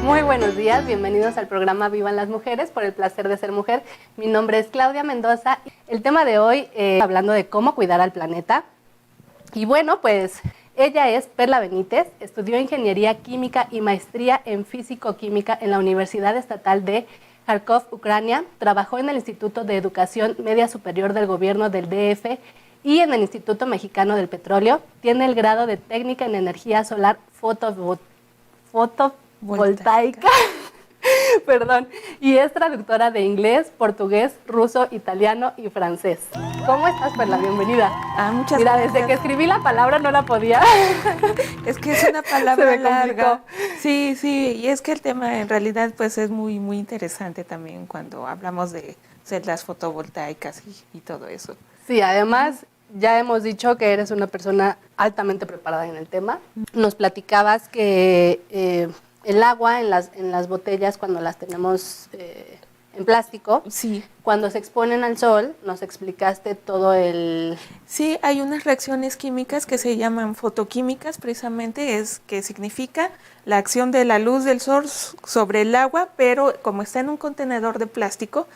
Muy buenos días, bienvenidos al programa Vivan las Mujeres por el placer de ser mujer. Mi nombre es Claudia Mendoza. El tema de hoy, hablando de cómo cuidar al planeta. Y bueno, pues ella es Perla Benítez, estudió Ingeniería Química y Maestría en Físico-Química en la Universidad Estatal de Kharkov, Ucrania. Trabajó en el Instituto de Educación Media Superior del Gobierno del DF y en el Instituto Mexicano del Petróleo. Tiene el grado de Técnica en Energía Solar Fotovoltaica. Perdón, y es traductora de inglés, portugués, ruso, italiano y francés. ¿Cómo estás, Perla? Bienvenida. Muchas Mira, gracias. desde que escribí la palabra no la podía. Es que es una palabra larga. Sí, y es que el tema en realidad pues es muy interesante también cuando hablamos de celdas fotovoltaicas y todo eso. Sí, además ya hemos dicho que eres una persona altamente preparada en el tema. Nos platicabas que el agua en las botellas, cuando las tenemos en plástico, sí, cuando se exponen al sol, nos explicaste todo el... Sí, hay unas reacciones químicas que se llaman fotoquímicas, precisamente es que significa la acción de la luz del sol sobre el agua, pero como está en un contenedor de plástico,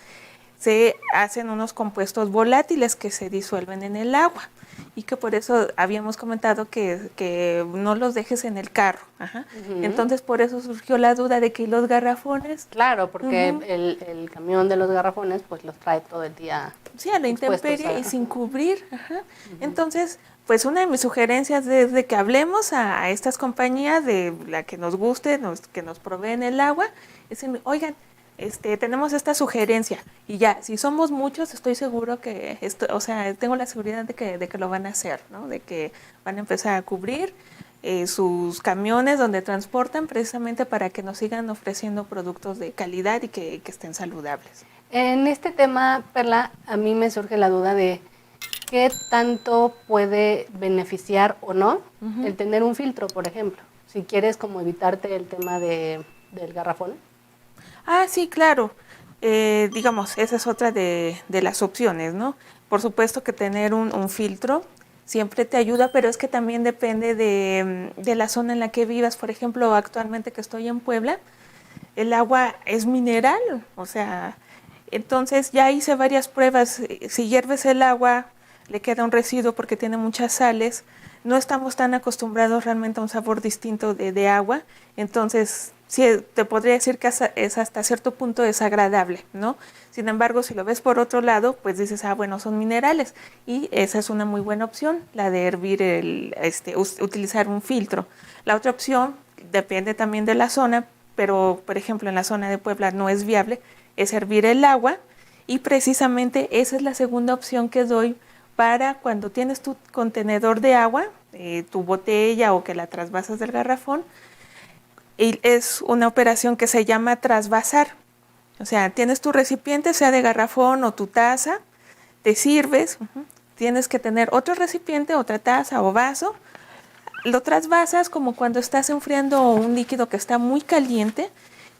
se hacen unos compuestos volátiles que se disuelven en el agua y que por eso habíamos comentado que no los dejes en el carro. Ajá. Entonces por eso surgió la duda de que los garrafones... Claro, porque el camión de los garrafones pues los trae todo el día. Sí, a la intemperie y sin cubrir. Ajá. Entonces, pues una de mis sugerencias desde que hablemos a estas compañías de la que nos guste, que nos proveen el agua, es decir, oigan, tenemos esta sugerencia y ya, si somos muchos, estoy seguro que tengo la seguridad de que lo van a hacer, ¿no? De que van a empezar a cubrir sus camiones donde transportan precisamente para que nos sigan ofreciendo productos de calidad y que estén saludables. En este tema, Perla, a mí me surge la duda de qué tanto puede beneficiar o no el tener un filtro, por ejemplo, si quieres como evitarte el tema del garrafón. Sí, claro. Digamos, esa es otra de las opciones, ¿no? Por supuesto que tener un filtro siempre te ayuda, pero es que también depende de la zona en la que vivas. Por ejemplo, actualmente que estoy en Puebla, el agua es mineral, o sea, entonces ya hice varias pruebas. Si hierves el agua, le queda un residuo porque tiene muchas sales. No estamos tan acostumbrados realmente a un sabor distinto de agua, entonces sí, te podría decir que es hasta cierto punto desagradable, ¿no? Sin embargo, si lo ves por otro lado, pues dices, bueno, son minerales, y esa es una muy buena opción, la de hervir, utilizar un filtro. La otra opción, depende también de la zona, pero por ejemplo en la zona de Puebla no es viable, es hervir el agua, y precisamente esa es la segunda opción que doy para cuando tienes tu contenedor de agua, tu botella o que la trasvasas del garrafón. Y es una operación que se llama trasvasar. O sea, tienes tu recipiente, sea de garrafón o tu taza, te sirves, tienes que tener otro recipiente, otra taza o vaso, lo trasvasas como cuando estás enfriando un líquido que está muy caliente,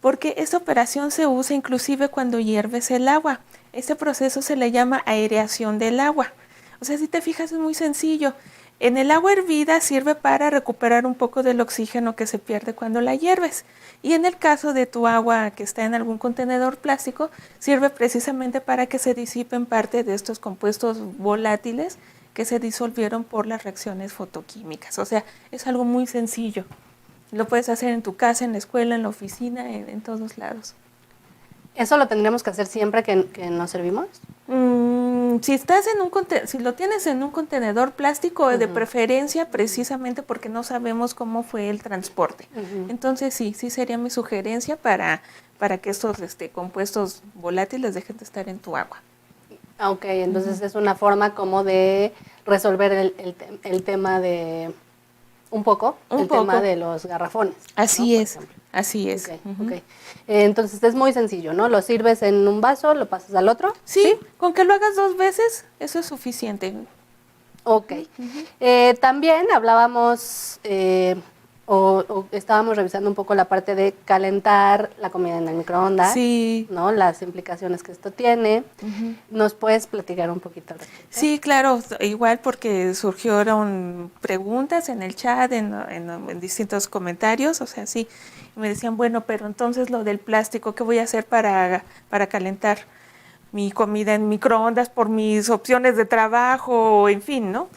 porque esta operación se usa inclusive cuando hierves el agua. Este proceso se le llama aireación del agua. O sea, si te fijas es muy sencillo. En el agua hervida sirve para recuperar un poco del oxígeno que se pierde cuando la hierves. Y en el caso de tu agua que está en algún contenedor plástico, sirve precisamente para que se disipen parte de estos compuestos volátiles que se disolvieron por las reacciones fotoquímicas. O sea, es algo muy sencillo. Lo puedes hacer en tu casa, en la escuela, en la oficina, en todos lados. ¿Eso lo tendríamos que hacer siempre que nos servimos? Si lo tienes en un contenedor plástico, de preferencia, precisamente porque no sabemos cómo fue el transporte. Entonces sí sería mi sugerencia para que estos compuestos volátiles dejen de estar en tu agua. Ok, entonces es una forma como de resolver el tema de tema de los garrafones. Así es. Así es. Okay. Entonces es muy sencillo, ¿no? Lo sirves en un vaso, lo pasas al otro. Sí, con que lo hagas 2 veces, eso es suficiente. Ok. También hablábamos o estábamos revisando un poco la parte de calentar la comida en el microondas, Sí. ¿no? Las implicaciones que esto tiene. ¿Nos puedes platicar un poquito al respecto? Sí, claro, igual porque surgieron preguntas en el chat, en distintos comentarios, o sea, sí, y me decían, bueno, pero entonces lo del plástico, ¿qué voy a hacer para calentar mi comida en microondas por mis opciones de trabajo, en fin, ¿no?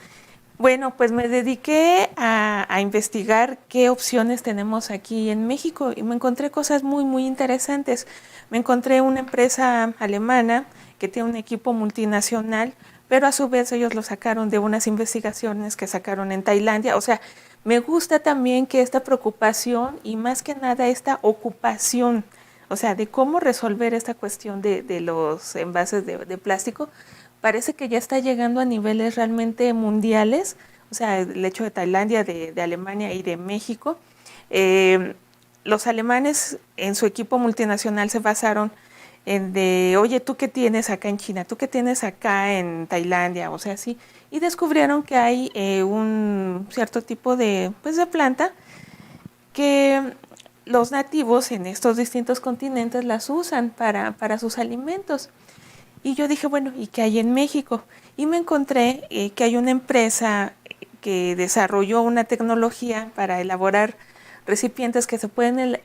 Bueno, pues me dediqué a investigar qué opciones tenemos aquí en México y me encontré cosas muy, muy interesantes. Me encontré una empresa alemana que tiene un equipo multinacional, pero a su vez ellos lo sacaron de unas investigaciones que sacaron en Tailandia. O sea, me gusta también que esta preocupación y más que nada esta ocupación, o sea, de cómo resolver esta cuestión de los envases de plástico, parece que ya está llegando a niveles realmente mundiales, o sea, el hecho de Tailandia, de Alemania y de México. Los alemanes en su equipo multinacional se basaron en de, oye, ¿tú qué tienes acá en China? ¿Tú qué tienes acá en Tailandia? O sea, sí. Y descubrieron que hay un cierto tipo de, pues, de planta que los nativos en estos distintos continentes las usan para sus alimentos. Y yo dije, bueno, ¿y qué hay en México? Y me encontré que hay una empresa que desarrolló una tecnología para elaborar recipientes que se pueden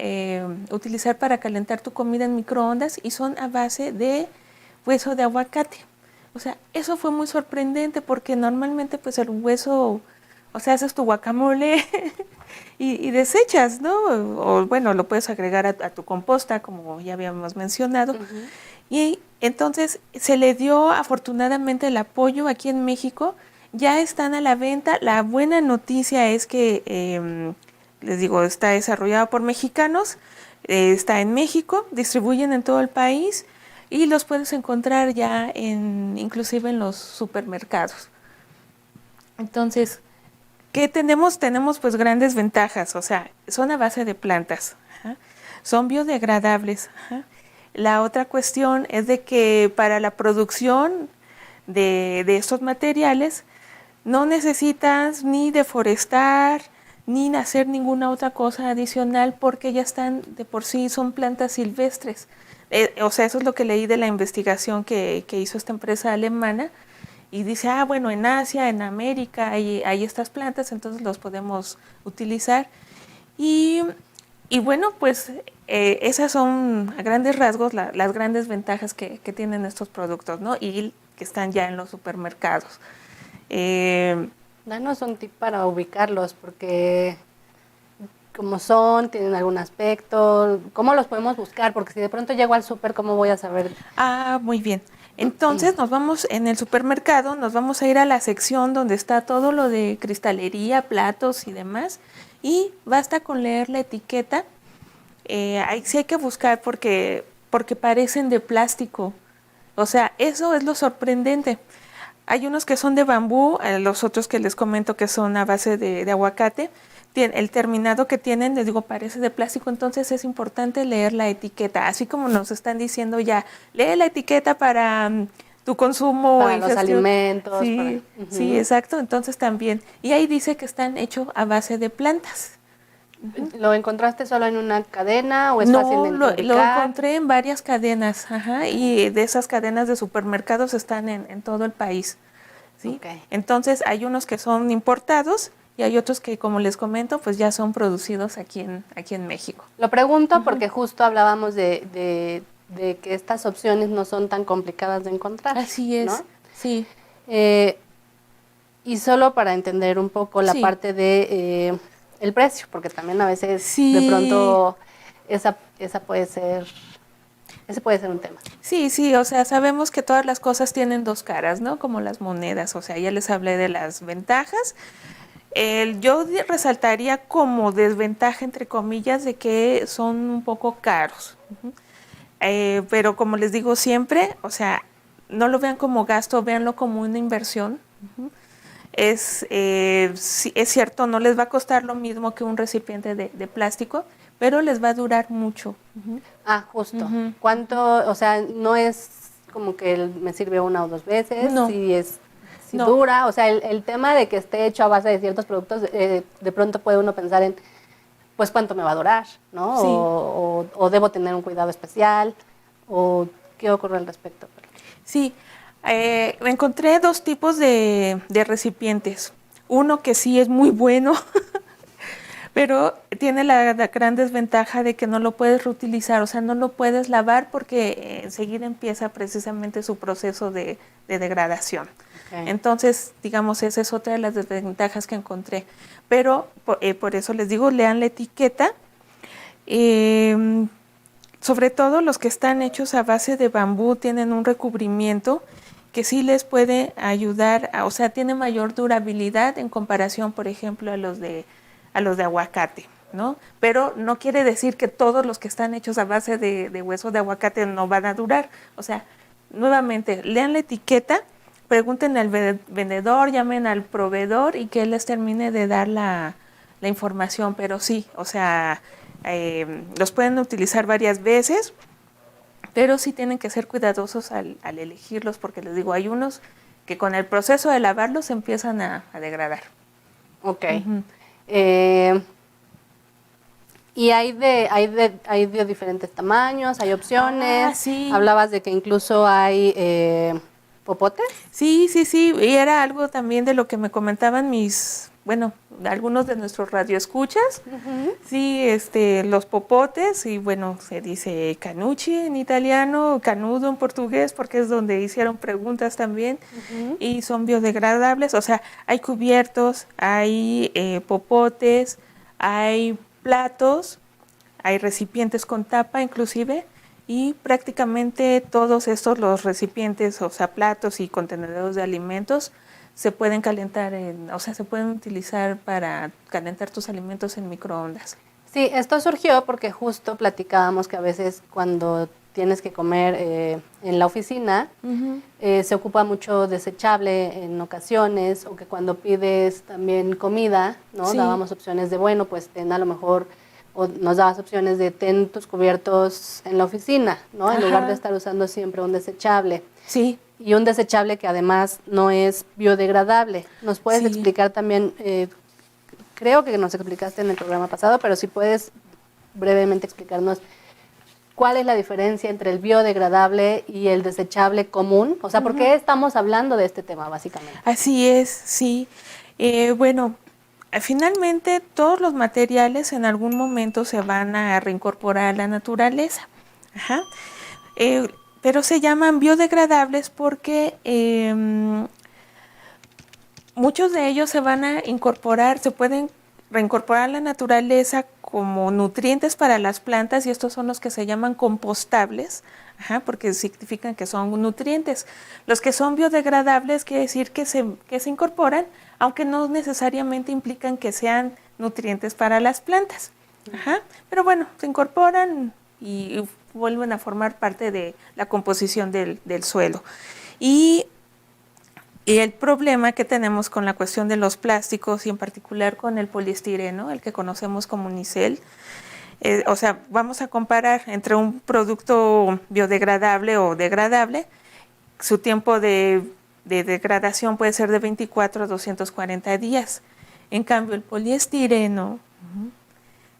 utilizar para calentar tu comida en microondas y son a base de hueso de aguacate. O sea, eso fue muy sorprendente porque normalmente pues el hueso, o sea, haces tu guacamole y desechas, ¿no? O bueno, lo puedes agregar a tu composta, como ya habíamos mencionado. Y entonces se le dio afortunadamente el apoyo aquí en México, ya están a la venta. La buena noticia es que, les digo, está desarrollado por mexicanos, está en México, distribuyen en todo el país y los puedes encontrar ya inclusive en los supermercados. Entonces, ¿qué tenemos? Tenemos pues grandes ventajas, o sea, son a base de plantas, son biodegradables. La otra cuestión es de que para la producción de estos materiales no necesitas ni deforestar ni hacer ninguna otra cosa adicional porque ya están de por sí, son plantas silvestres. O sea, eso es lo que leí de la investigación que hizo esta empresa alemana y dice, bueno, en Asia, en América hay estas plantas, entonces los podemos utilizar. Y, y bueno, pues esas son a grandes rasgos las grandes ventajas que tienen estos productos, ¿no? Y que están ya en los supermercados. Danos un tip para ubicarlos, porque cómo son, tienen algún aspecto, cómo los podemos buscar, porque si de pronto llego al súper, ¿cómo voy a saber? Muy bien. Entonces nos vamos en el supermercado, nos vamos a ir a la sección donde está todo lo de cristalería, platos y demás, y basta con leer la etiqueta. Sí hay que buscar porque parecen de plástico. O sea, eso es lo sorprendente. Hay unos que son de bambú, los otros que les comento que son a base de aguacate. El terminado que tienen, les digo, parece de plástico, entonces es importante leer la etiqueta, así como nos están diciendo ya, lee la etiqueta para tu consumo. Para los alimentos. Sí, sí, exacto, entonces también. Y ahí dice que están hechos a base de plantas. ¿Lo encontraste solo en una cadena o es fácil de identificar? Lo encontré en varias cadenas, y de esas cadenas de supermercados están en todo el país. ¿Sí? Okay. Entonces hay unos que son importados y hay otros que, como les comento, pues ya son producidos aquí en México. Lo pregunto porque justo hablábamos de que estas opciones no son tan complicadas de encontrar. Así es, ¿no? Sí. Y solo para entender un poco la parte de el precio, porque también a veces de pronto ese puede ser un tema. Sí, o sea, sabemos que todas las cosas tienen dos caras, ¿no? Como las monedas, o sea, ya les hablé de las ventajas. Yo resaltaría como desventaja, entre comillas, de que son un poco caros. Pero como les digo siempre, o sea, no lo vean como gasto, véanlo como una inversión. Es cierto, no les va a costar lo mismo que un recipiente de plástico, pero les va a durar mucho. Justo. ¿Cuánto? O sea, no es como que me sirve una o dos veces, no. Si dura, o sea, el tema de que esté hecho a base de ciertos productos, de pronto puede uno pensar en, pues cuánto me va a durar, ¿no? Sí. O debo tener un cuidado especial, o qué ocurre al respecto. Sí, encontré dos tipos de recipientes. Uno que sí es muy bueno, pero tiene la gran desventaja de que no lo puedes reutilizar, o sea, no lo puedes lavar porque enseguida empieza precisamente su proceso de degradación. Okay. Entonces, digamos, esa es otra de las desventajas que encontré. Pero por eso les digo, lean la etiqueta. Sobre todo los que están hechos a base de bambú tienen un recubrimiento que sí les puede ayudar, o sea, tiene mayor durabilidad en comparación, por ejemplo, a los de aguacate, ¿no? Pero no quiere decir que todos los que están hechos a base de hueso de aguacate no van a durar. O sea, nuevamente, lean la etiqueta, pregunten al vendedor, llamen al proveedor y que él les termine de dar la información, pero sí, o sea, los pueden utilizar varias veces, pero sí tienen que ser cuidadosos al elegirlos, porque les digo, hay unos que con el proceso de lavarlos empiezan a degradar. Ok. Y hay de diferentes tamaños, hay opciones. Sí. Hablabas de que incluso hay popotes. Sí, y era algo también de lo que me comentaban algunos de nuestros radioescuchas. Sí, los popotes, y bueno, se dice canucci en italiano, canudo en portugués, porque es donde hicieron preguntas también, y son biodegradables, o sea, hay cubiertos, hay popotes, hay platos, hay recipientes con tapa inclusive, y prácticamente todos estos, los recipientes, o sea, platos y contenedores de alimentos, se pueden calentar, se pueden utilizar para calentar tus alimentos en microondas. Sí, esto surgió porque justo platicábamos que a veces cuando tienes que comer en la oficina, se ocupa mucho desechable en ocasiones, o que cuando pides también comida, ¿no? Sí. Dábamos opciones de, bueno, pues ten a lo mejor, o nos dabas opciones de ten tus cubiertos en la oficina, ¿no? En lugar de estar usando siempre un desechable. Sí. Y un desechable que además no es biodegradable. ¿Nos puedes explicar también, creo que nos explicaste en el programa pasado, pero si puedes brevemente explicarnos cuál es la diferencia entre el biodegradable y el desechable común? O sea, ¿por qué estamos hablando de este tema básicamente? Así es, sí. Bueno, finalmente todos los materiales en algún momento se van a reincorporar a la naturaleza. Ajá. Pero se llaman biodegradables porque muchos de ellos se van a incorporar, se pueden reincorporar a la naturaleza como nutrientes para las plantas, y estos son los que se llaman compostables, porque significan que son nutrientes. Los que son biodegradables quiere decir que se incorporan, aunque no necesariamente implican que sean nutrientes para las plantas. Pero bueno, se incorporan y vuelven a formar parte de la composición del suelo. Y el problema que tenemos con la cuestión de los plásticos, y en particular con el poliestireno, el que conocemos como unicel, o sea, vamos a comparar entre un producto biodegradable o degradable, su tiempo de degradación puede ser de 24 a 240 días. En cambio, el poliestireno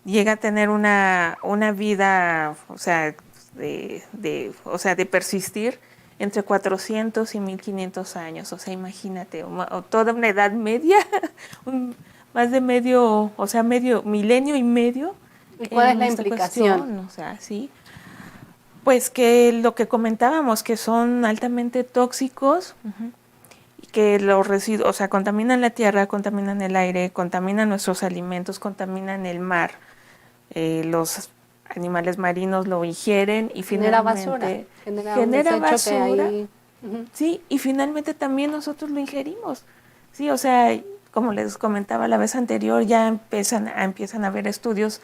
llega a tener una vida, o sea, de persistir entre 400 y 1500 años. O sea, imagínate, toda una edad media, más de medio milenio y medio. ¿Y cuál es la implicación? O sea, sí. Pues que lo que comentábamos, que son altamente tóxicos, y que los residuos, o sea, contaminan la tierra, contaminan el aire, contaminan nuestros alimentos, contaminan el mar. Los animales marinos lo ingieren y finalmente genera basura. Sí, y finalmente también nosotros lo ingerimos. Sí, o sea, como les comentaba la vez anterior, ya empiezan a haber estudios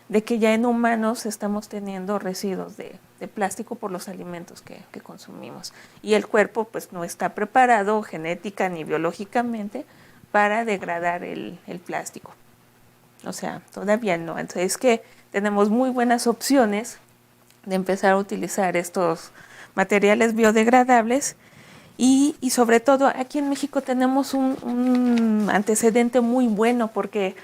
de que ya en humanos estamos teniendo residuos de plástico por los alimentos que consumimos. Y el cuerpo pues no está preparado genética ni biológicamente para degradar el plástico. O sea, todavía no. Entonces es que tenemos muy buenas opciones de empezar a utilizar estos materiales biodegradables, y sobre todo aquí en México tenemos un antecedente muy bueno, porque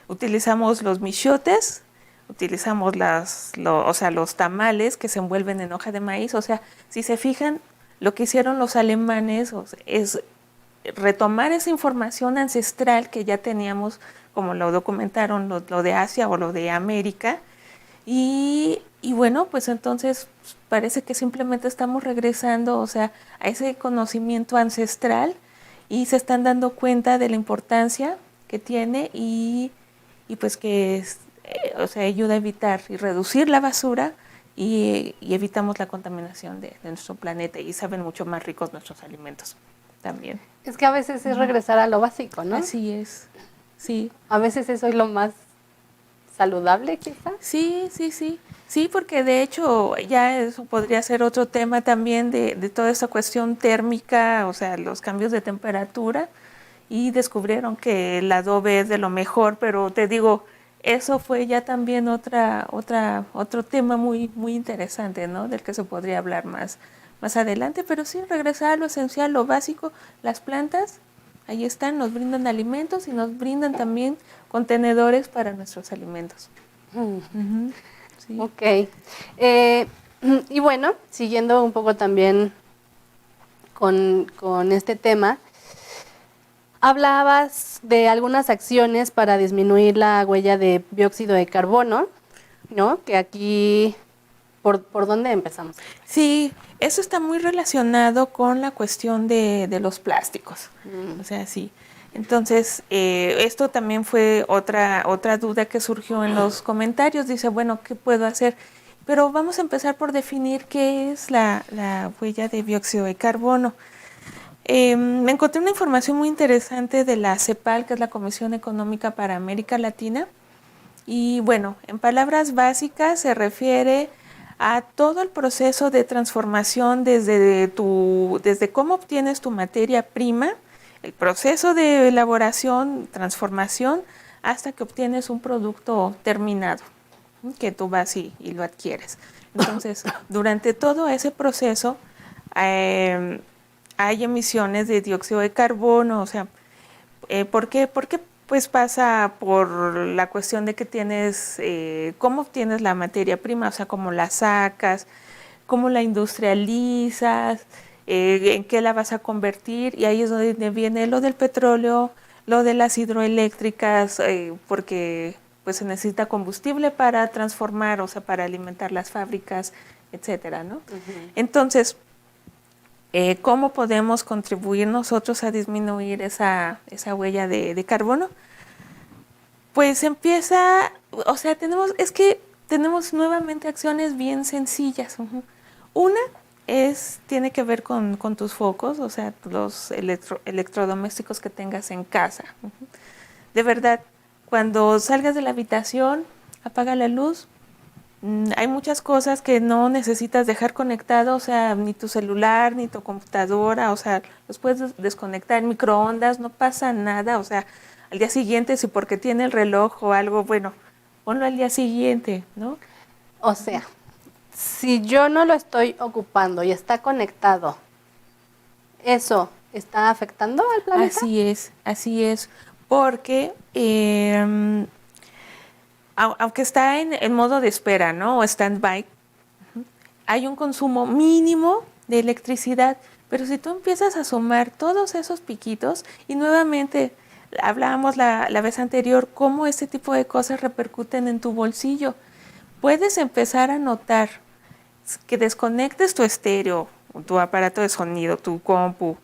utilizamos los michotes, utilizamos los tamales que se envuelven en hoja de maíz. O sea, si se fijan, lo que hicieron los alemanes es retomar esa información ancestral que ya teníamos, como lo documentaron lo de Asia o lo de América, y bueno, pues entonces parece que simplemente estamos regresando, o sea, a ese conocimiento ancestral, y se están dando cuenta de la importancia que tiene, y pues que o sea, ayuda a evitar y reducir la basura, y evitamos la contaminación de nuestro planeta, y saben mucho más ricos nuestros alimentos también. Es que a veces es regresar a lo básico, ¿no? Así es, sí. A veces eso es lo más saludable, quizás. Sí, sí, sí. Sí, porque de hecho ya eso podría ser otro tema también de toda esa cuestión térmica, o sea, los cambios de temperatura, y descubrieron que el adobe es de lo mejor, pero te digo, eso fue ya también otro tema muy, muy interesante, ¿no? Del que se podría hablar más adelante, pero sí, regresar a lo esencial, lo básico. Las plantas, ahí están, nos brindan alimentos y nos brindan también contenedores para nuestros alimentos. Sí. Ok. Y bueno, siguiendo un poco también con este tema, hablabas de algunas acciones para disminuir la huella de dióxido de carbono, ¿no? Que aquí, ¿por dónde empezamos? Sí, eso está muy relacionado con la cuestión de los plásticos. O sea, sí. Entonces, esto también fue otra duda que surgió en los comentarios. Dice, bueno, ¿qué puedo hacer? Pero vamos a empezar por definir qué es la huella de dióxido de carbono. Me encontré una información muy interesante de la CEPAL, que es la Comisión Económica para América Latina. Y bueno, en palabras básicas se refiere a todo el proceso de transformación desde cómo obtienes tu materia prima, el proceso de elaboración, transformación, hasta que obtienes un producto terminado, que tú vas y lo adquieres. Entonces, durante todo ese proceso hay emisiones de dióxido de carbono. O sea, ¿por qué? Porque pues pasa por la cuestión de que tienes, cómo obtienes la materia prima, o sea, cómo la sacas, cómo la industrializas, en qué la vas a convertir, y ahí es donde viene lo del petróleo, lo de las hidroeléctricas, porque pues se necesita combustible para transformar, o sea, para alimentar las fábricas, etcétera, ¿no? Entonces, ¿cómo podemos contribuir nosotros a disminuir esa huella de carbono? Pues empieza, o sea, tenemos nuevamente acciones bien sencillas. Una tiene que ver con tus focos, o sea, los electrodomésticos que tengas en casa. De verdad, cuando salgas de la habitación, apaga la luz. Hay muchas cosas que no necesitas dejar conectados, o sea, ni tu celular, ni tu computadora, o sea, los puedes desconectar. Microondas, no pasa nada, o sea, al día siguiente, si porque tiene el reloj o algo, bueno, ponlo al día siguiente, ¿no? O sea, si yo no lo estoy ocupando y está conectado, ¿eso está afectando al planeta? Así es, porque aunque está en modo de espera, ¿no? O stand-by, hay un consumo mínimo de electricidad, pero si tú empiezas a sumar todos esos piquitos, y nuevamente hablábamos la vez anterior cómo este tipo de cosas repercuten en tu bolsillo, puedes empezar a notar que desconectes tu estéreo, tu aparato de sonido, tu compu,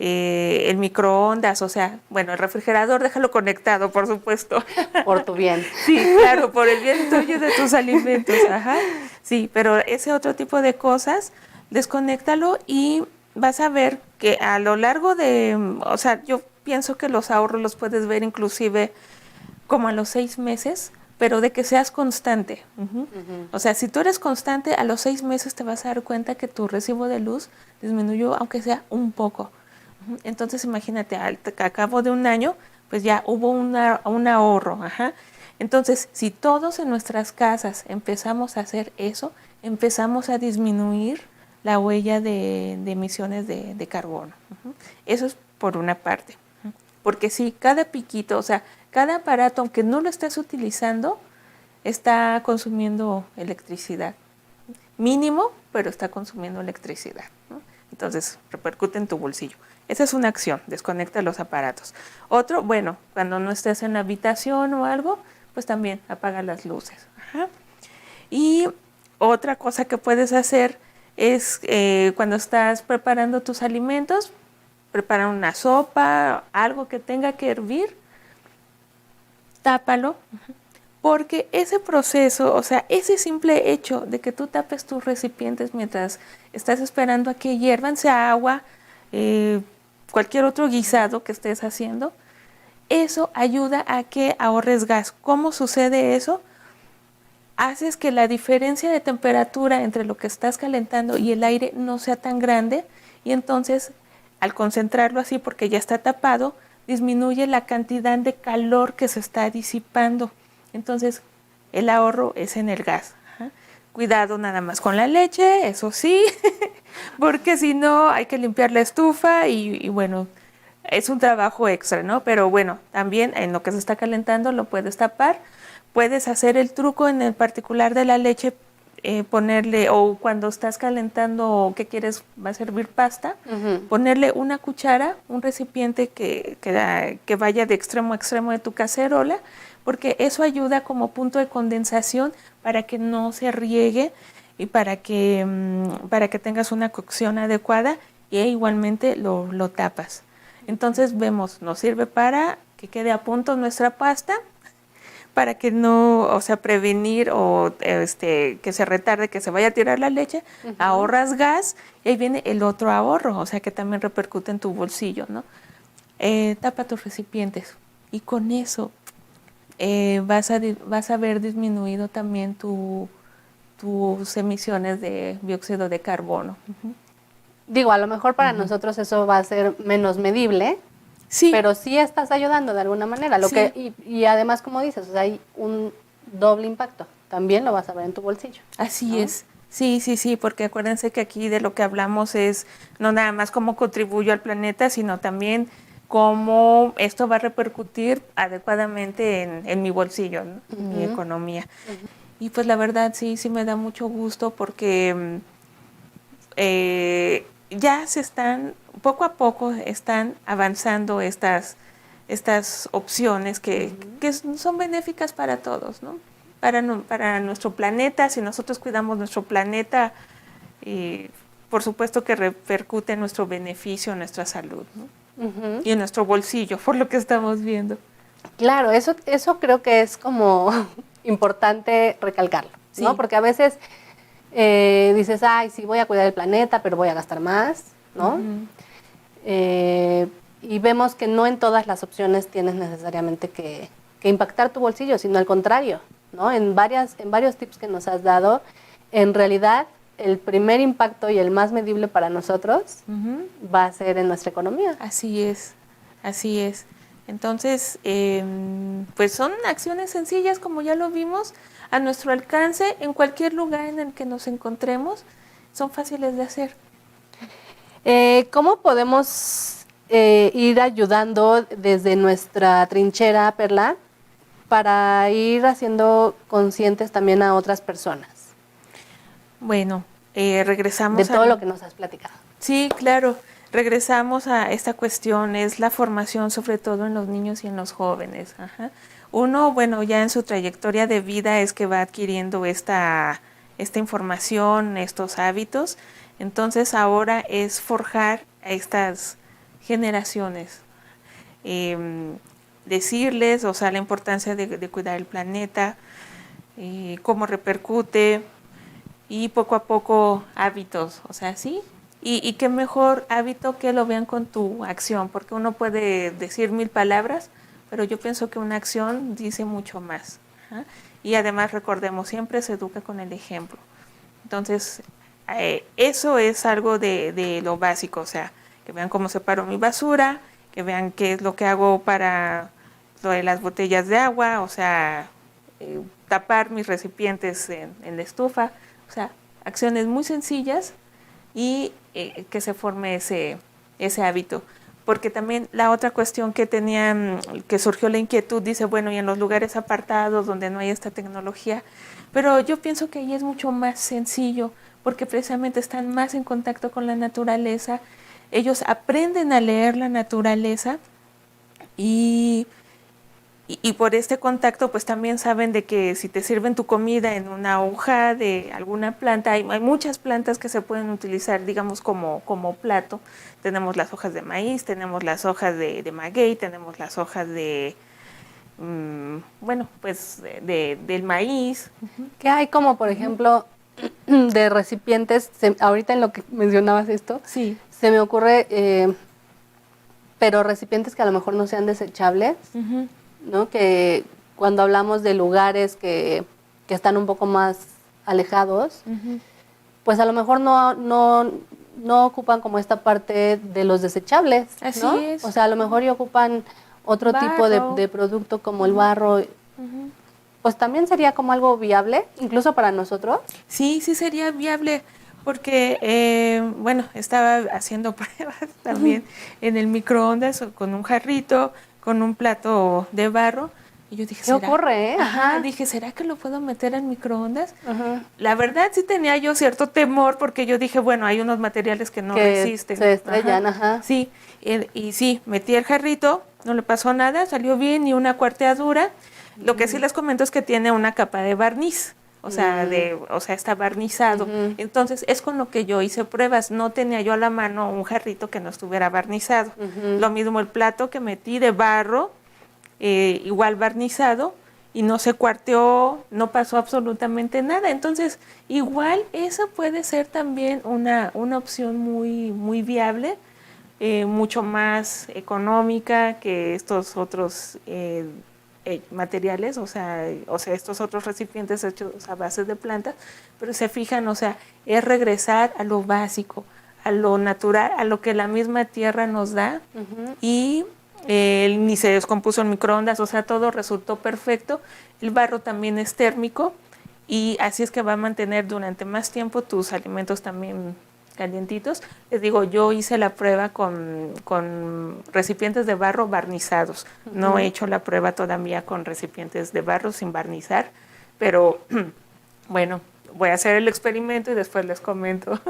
el microondas, o sea, bueno, el refrigerador déjalo conectado, por supuesto. Por tu bien. Sí, claro, por el bien tuyo y de tus alimentos, ajá. Sí, pero ese otro tipo de cosas, desconéctalo, y vas a ver que a lo largo o sea, yo pienso que los ahorros los puedes ver inclusive como a los 6 meses, pero de que seas constante. O sea, si tú eres constante, a los 6 meses te vas a dar cuenta que tu recibo de luz disminuyó, aunque sea un poco. Entonces, imagínate, a cabo de un año, pues ya hubo un ahorro. Entonces, si todos en nuestras casas empezamos a hacer eso, empezamos a disminuir la huella de emisiones de carbono. Eso es por una parte. Porque si cada piquito, o sea, cada aparato, aunque no lo estés utilizando, está consumiendo electricidad. Mínimo, pero está consumiendo electricidad, ¿no? Entonces, repercute en tu bolsillo. Esa es una acción, desconecta los aparatos. Otro, bueno, cuando no estés en la habitación o algo, pues también apaga las luces. Ajá. Y otra cosa que puedes hacer es cuando estás preparando tus alimentos, prepara una sopa, algo que tenga que hervir, tápalo, porque ese proceso, o sea, ese simple hecho de que tú tapes tus recipientes mientras estás esperando a que hiervan, sea agua, cualquier otro guisado que estés haciendo, eso ayuda a que ahorres gas. ¿Cómo sucede eso? Haces que la diferencia de temperatura entre lo que estás calentando y el aire no sea tan grande, y entonces al concentrarlo así porque ya está tapado, disminuye la cantidad de calor que se está disipando. Entonces el ahorro es en el gas. Ajá. Cuidado nada más con la leche, eso sí, porque si no hay que limpiar la estufa y bueno, es un trabajo extra, ¿no? Pero bueno, también en lo que se está calentando lo puedes tapar. Puedes hacer el truco en el particular de la leche, ponerle, o cuando estás calentando que quieres, va a servir pasta, ponerle una cuchara, un recipiente que vaya de extremo a extremo de tu cacerola, porque eso ayuda como punto de condensación para que no se riegue y para que tengas una cocción adecuada, y igualmente lo tapas. Entonces vemos, nos sirve para que quede a punto nuestra pasta, para que no, o sea, prevenir o que se retarde, que se vaya a tirar la leche, ahorras gas, y ahí viene el otro ahorro, o sea, que también repercute en tu bolsillo, ¿no? Tapa tus recipientes, y con eso vas a ver disminuido también tus emisiones de dióxido de carbono. Digo, a lo mejor para nosotros eso va a ser menos medible, Sí. pero sí estás ayudando de alguna manera. Sí. Y además, como dices, o sea, hay un doble impacto. También lo vas a ver en tu bolsillo. Así ¿no? es. Sí, porque acuérdense que aquí de lo que hablamos es no nada más cómo contribuyo al planeta, sino también cómo esto va a repercutir adecuadamente en mi bolsillo, ¿no? En mi economía. Y pues la verdad sí me da mucho gusto porque ya poco a poco están avanzando estas opciones que son benéficas para todos, ¿no? Para nuestro planeta. Si nosotros cuidamos nuestro planeta, por supuesto que repercute en nuestro beneficio, en nuestra salud, ¿no? Y en nuestro bolsillo, por lo que estamos viendo. Claro, eso creo que es como importante recalcarlo, ¿no? Sí. Porque a veces dices, ay, sí, voy a cuidar el planeta, pero voy a gastar más, ¿no? Y vemos que no en todas las opciones tienes necesariamente que impactar tu bolsillo, sino al contrario, ¿no? En varios tips que nos has dado, en realidad el primer impacto y el más medible para nosotros va a ser en nuestra economía. Así es. Entonces, pues son acciones sencillas, como ya lo vimos, a nuestro alcance, en cualquier lugar en el que nos encontremos, son fáciles de hacer. ¿Cómo podemos ir ayudando desde nuestra trinchera, Perla, para ir haciendo conscientes también a otras personas? Bueno, regresamos de todo lo que nos has platicado. Sí, claro. Regresamos a esta cuestión, es la formación sobre todo en los niños y en los jóvenes. Ajá. Uno, bueno, ya en su trayectoria de vida es que va adquiriendo esta información, estos hábitos. Entonces ahora es forjar a estas generaciones, decirles, o sea, la importancia de cuidar el planeta, cómo repercute, y poco a poco hábitos, o sea, sí. Y qué mejor hábito que lo vean con tu acción, porque uno puede decir 1000 palabras, pero yo pienso que una acción dice mucho más. ¿Ah? Y además recordemos, siempre se educa con el ejemplo. Entonces, eso es algo de lo básico, o sea, que vean cómo separo mi basura, que vean qué es lo que hago para lo de las botellas de agua, o sea, tapar mis recipientes en la estufa, o sea, acciones muy sencillas y que se forme ese hábito. porque también la otra cuestión que tenía, que surgió la inquietud, dice, bueno, y en los lugares apartados donde no hay esta tecnología, pero yo pienso que ahí es mucho más sencillo, porque precisamente están más en contacto con la naturaleza, ellos aprenden a leer la naturaleza y por este contacto pues también saben de que si te sirven tu comida en una hoja de alguna planta, hay muchas plantas que se pueden utilizar, digamos, como plato. Tenemos las hojas de maíz, tenemos las hojas de maguey, tenemos las hojas de, bueno, pues del maíz. ¿Qué hay como, por ejemplo, de recipientes? Ahorita en lo que mencionabas esto, Sí. se me ocurre, pero recipientes que a lo mejor no sean desechables, ¿no? Que cuando hablamos de lugares que están un poco más alejados, pues a lo mejor no ocupan como esta parte de los desechables, Así ¿no? es. O sea, a lo mejor y ocupan otro tipo de producto como el barro. Pues también sería como algo viable, incluso para nosotros. Sí, sí sería viable, porque, bueno, estaba haciendo pruebas también en el microondas con un jarrito, con un plato de barro. Y yo dije, ¿Qué ocurre, eh? Ajá, dije, ¿será que lo puedo meter en microondas? Ajá. La verdad sí tenía yo cierto temor, porque yo dije, bueno, hay unos materiales que no Que resisten. se estrellan, ajá. Sí, y sí, metí el jarrito, no le pasó nada, salió bien, ni una cuarteadura. Lo que sí les comento es que tiene una capa de barniz, o sea, está barnizado. Entonces, es con lo que yo hice pruebas. No tenía yo a la mano un jarrito que no estuviera barnizado. Lo mismo el plato que metí de barro, igual barnizado, y no se cuarteó, no pasó absolutamente nada. Entonces, igual eso puede ser también una opción muy, muy viable, mucho más económica que estos otros materiales, o sea, estos otros recipientes hechos a base de plantas, pero se fijan, o sea, es regresar a lo básico, a lo natural, a lo que la misma tierra nos da, y ni se descompuso en microondas, o sea, todo resultó perfecto. El barro también es térmico y así es que va a mantener durante más tiempo tus alimentos también calientitos. Les digo, yo hice la prueba con recipientes de barro barnizados. No he hecho la prueba todavía con recipientes de barro sin barnizar, pero bueno, voy a hacer el experimento y después les comento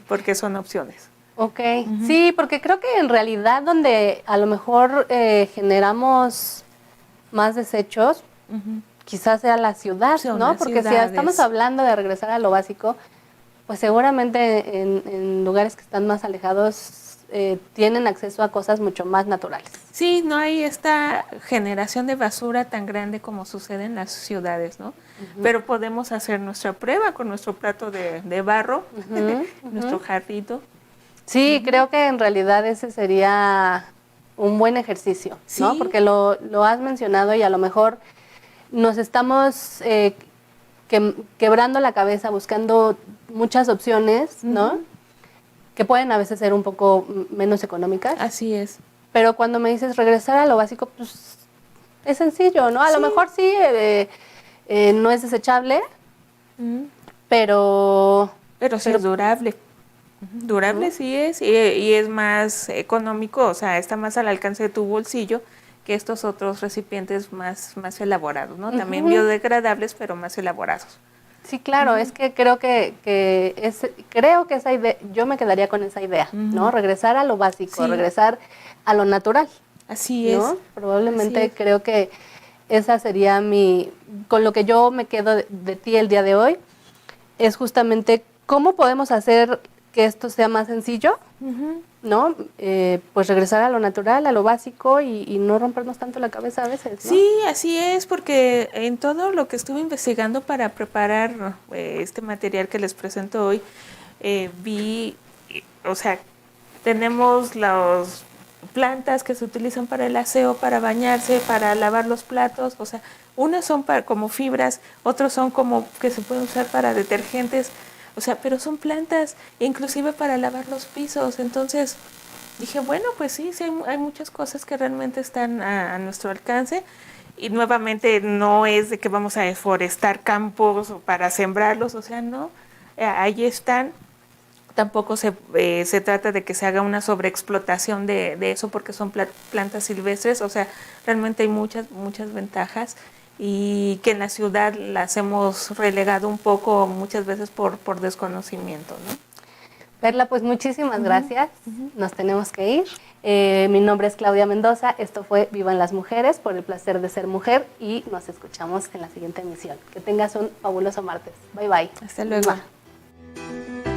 porque son opciones. Ok, sí, porque creo que en realidad donde a lo mejor generamos más desechos, quizás sea la ciudad, ¿no? Porque si estamos hablando de regresar a lo básico, pues seguramente en lugares que están más alejados tienen acceso a cosas mucho más naturales. Sí, no hay esta generación de basura tan grande como sucede en las ciudades, ¿no? Pero podemos hacer nuestra prueba con nuestro plato de barro, nuestro jarrito. Sí, creo que en realidad ese sería un buen ejercicio, ¿no? Sí. Porque lo has mencionado y a lo mejor nos estamos quebrando la cabeza buscando muchas opciones, ¿no? Que pueden a veces ser un poco menos económicas. Así es. Pero cuando me dices regresar a lo básico, pues es sencillo, ¿no? A lo mejor sí, no es desechable, pero sí es durable. Durable sí es, y es más económico, o sea, está más al alcance de tu bolsillo que estos otros recipientes más elaborados, ¿no? También biodegradables, pero más elaborados. Sí, claro, es que creo que esa idea, yo me quedaría con esa idea, ¿no? Regresar a lo básico, regresar a lo natural. Así ¿no? es. Probablemente creo que esa sería con lo que yo me quedo de ti el día de hoy, es justamente cómo podemos hacer que esto sea más sencillo, ¿no? Pues regresar a lo natural, a lo básico y no rompernos tanto la cabeza a veces, ¿no? Sí, así es, porque en todo lo que estuve investigando para preparar este material que les presento hoy, vi, o sea, tenemos las plantas que se utilizan para el aseo, para bañarse, para lavar los platos, o sea, unas son como fibras, otros son como que se pueden usar para detergentes, o sea, pero son plantas, inclusive para lavar los pisos. Entonces dije, bueno, pues sí, hay muchas cosas que realmente están a nuestro alcance. Y nuevamente no es de que vamos a deforestar campos o para sembrarlos, o sea, no, ahí están. Tampoco se trata de que se haga una sobreexplotación de eso porque son plantas silvestres, o sea, realmente hay muchas ventajas y que en la ciudad las hemos relegado un poco muchas veces por desconocimiento, ¿no? Perla, pues muchísimas gracias. Nos tenemos que ir. Mi nombre es Claudia Mendoza. Esto fue Vivan las Mujeres por el placer de ser mujer y nos escuchamos en la siguiente emisión. Que tengas un fabuloso martes. Bye bye. Hasta luego. Mua.